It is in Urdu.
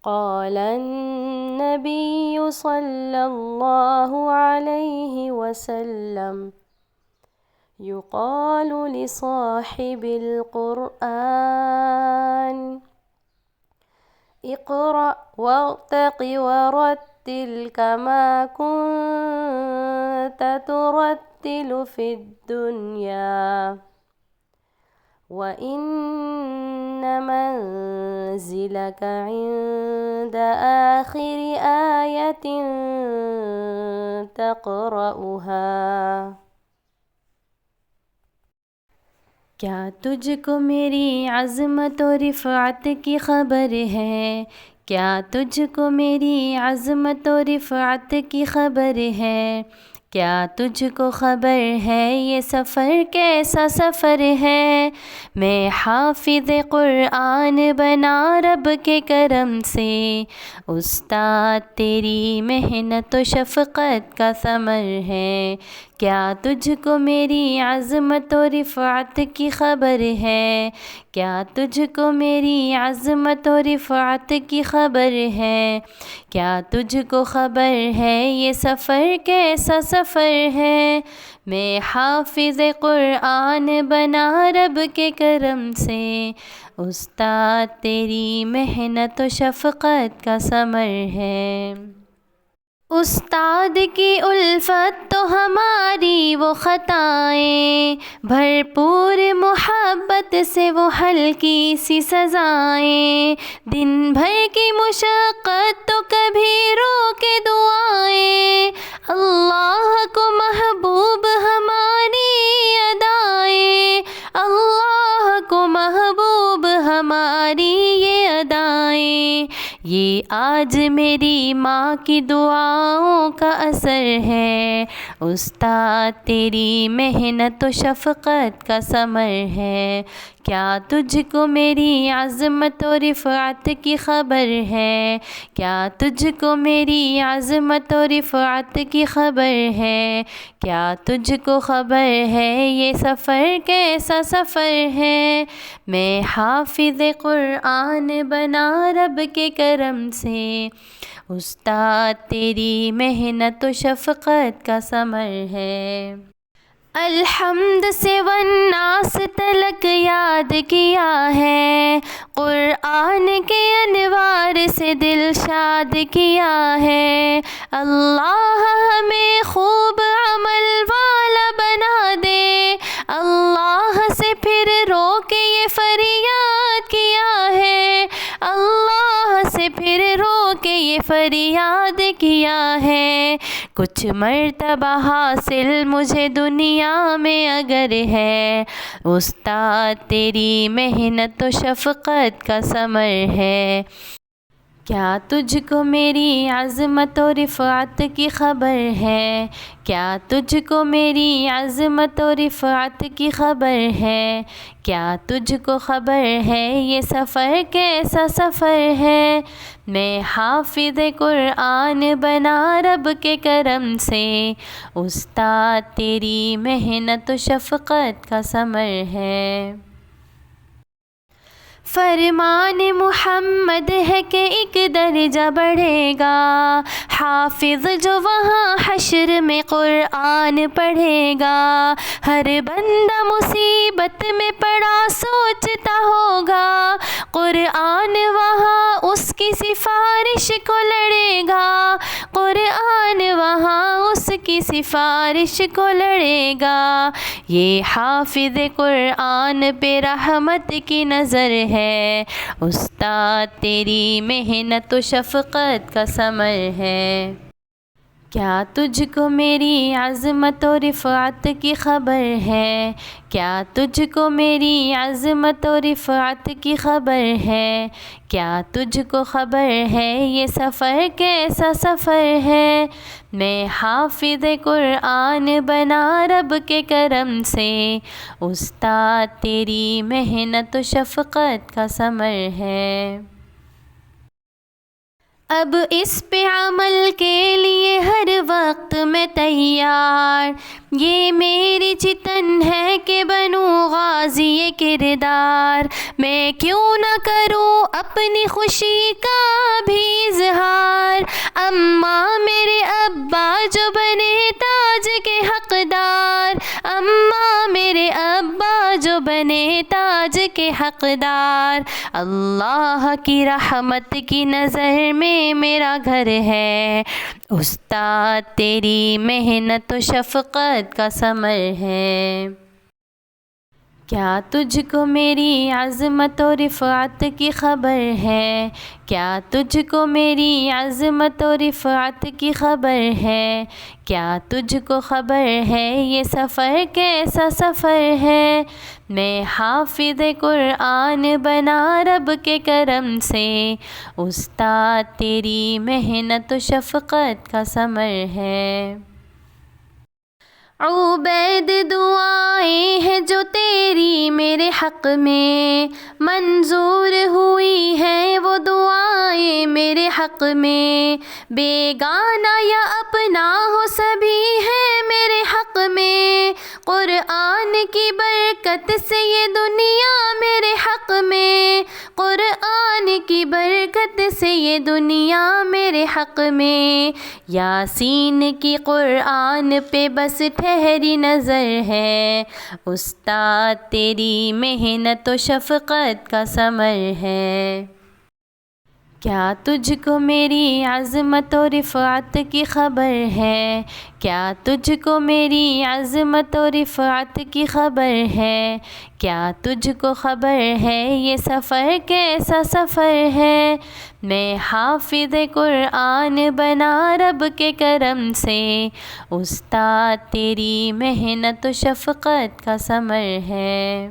قال النبي صلى الله عليه وسلم يقال لصاحب القرآن اقرأ وارتق ورتل كما كنت ترتل في الدنيا وإن منزلك عند آخر آية تقرأها۔ کیا تجھ کو میری عظمت و رفعت کی خبر ہے؟ کیا تجھ کو میری عظمت و رفعت کی خبر ہے؟ کیا تجھ کو خبر ہے یہ سفر کیسا سفر ہے؟ میں حافظ قرآن بنا رب کے کرم سے، استاد تیری محنت و شفقت کا ثمر ہے۔ کیا تجھ کو میری عظمت و رفعت کی خبر ہے؟ کیا تجھ کو میری عظمت و رفعت کی خبر ہے؟ کیا تجھ کو خبر ہے یہ سفر کیسا سفر ہے؟ میں حافظ قرآن بنا رب کے کرم سے، استاد تیری محنت و شفقت کا ثمر ہے۔ استاد کی الفت تو ہماری وہ خطائیں، بھرپور محبت سے وہ ہلکی سی سزائیں، دن بھر کی مشقت تو کبھی روکے دعائیں، اللہ کو محبوب ہماری ادائیں، اللہ کو محبوب ہماری یہ ادائیں، یہ آج میری ماں کی دعاؤں کا اثر ہے، استاد تیری محنت و شفقت کا ثمر ہے۔ کیا تجھ کو میری عظمت و رفعت کی خبر ہے؟ کیا تجھ کو میری عظمت و رفعت کی خبر ہے؟ کیا تجھ کو خبر ہے یہ سفر کیسا سفر ہے؟ میں حافظ قرآن بنا رب کے کرم سے، استاد تیری محنت و شفقت کا ثمر ہے۔ الحمد سے والناس تلک یاد کیا ہے، قرآن کے انوار سے دل شاد کیا ہے، اللہ ہمیں خوب عمل والا بنا دے، اللہ سے پھر رو کے یہ فریاد کیا ہے، اللہ سے پھر رو کے یہ فریاد کیا ہے، کچھ مرتبہ حاصل مجھے دنیا میں اگر ہے، استاد تیری محنت و شفقت کا ثمر ہے۔ کیا تجھ کو میری عظمت و رفعت کی خبر ہے؟ کیا تجھ کو میری عظمت و رفعت کی خبر ہے؟ کیا تجھ کو خبر ہے یہ سفر کیسا سفر ہے؟ میں حافظ قرآن بنا رب کے کرم سے، استاد تیری محنت و شفقت کا ثمر ہے۔ فرمان محمد ہے کہ ایک درجہ بڑھے گا، حافظ جو وہاں حشر میں قرآن پڑھے گا، ہر بندہ مصیبت میں پڑا سوچتا ہوگا، قرآن وہاں اس کی سفارش کو لڑے گا، قرآن وہاں اس کی سفارش کو لڑے گا، یہ حافظ قرآن پہ رحمت کی نظر ہے، استاد تیری محنت و شفقت کا ثمر ہے۔ کیا تجھ کو میری عظمت و رفعت کی خبر ہے؟ کیا تجھ کو میری عظمت و رفعت کی خبر ہے؟ کیا تجھ کو خبر ہے یہ سفر کیسا سفر ہے؟ میں حافظ قرآن بنا رب کے کرم سے، استاد تیری محنت و شفقت کا ثمر ہے۔ اب اس پہ عمل کے لیے ہر وقت میں تیار، یہ میری چتن ہے کہ بنوں غازی کردار، میں کیوں نہ کروں اپنی خوشی کا بھی اظہار، اماں میرے ابا جو بنے تاج کے حقدار، اماں میرے ابا جو بنے تاج کے حقدار، اللہ کی رحمت کی نظر میں میرا گھر ہے، استاد تیری محنت و شفقت کا ثمر ہے، کیا تجھ کو میری عظمت و رفعت کی خبر ہے، کیا تجھ کو میری عظمت و رفعت کی خبر ہے، کیا تجھ کو خبر ہے یہ سفر کیسا سفر ہے، میں حافظ قرآن بنا رب کے کرم سے، استاد تیری محنت و شفقت کا ثمر ہے، عبید دعائیں ہیں جو تیری میرے حق میں منظور ہوئی ہیں، وہ دعائیں میرے حق میں بیگانہ یا اپنا ہو سبھی ہیں میرے حق میں، قرآن کی برکت سے یہ دنیا میرے حق میں، قرآن کی برکت سے یہ دنیا میرے حق میں، یاسین کی قرآن پہ بس ٹھہری نظر ہے، استاد تیری محنت و شفقت کا ثمر ہے، کیا تجھ کو میری عظمت و رفعت کی خبر ہے، کیا تجھ کو میری عظمت و رفعت کی خبر ہے، کیا تجھ کو خبر ہے یہ سفر کیسا سفر ہے، میں حافظ قرآن بنا رب کے کرم سے، استاد تیری محنت و شفقت کا ثمر ہے۔